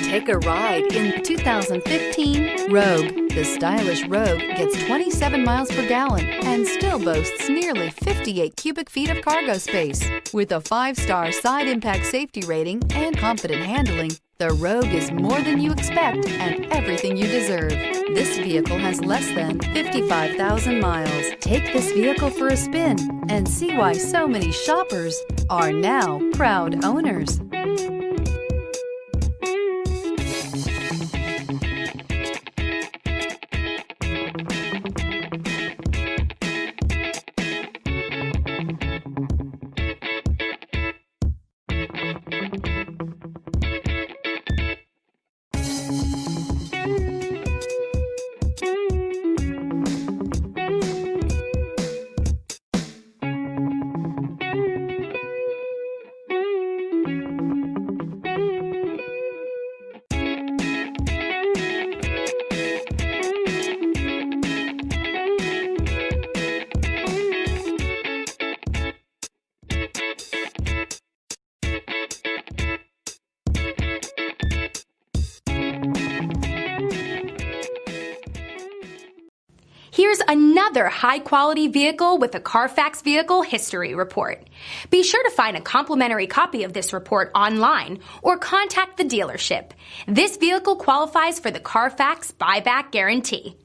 Take a ride in the 2015 Rogue. The stylish Rogue gets 27 miles per gallon and still boasts nearly 58 cubic feet of cargo space. With a 5-star side impact safety rating and confident handling, the Rogue is more than you expect and everything you deserve. This vehicle has less than 55,000 miles. Take this vehicle for a spin and see why so many shoppers are now proud owners. Here's another high-quality vehicle with a Carfax Vehicle History Report. Be sure to find a complimentary copy of this report online or contact the dealership. This vehicle qualifies for the Carfax Buyback Guarantee.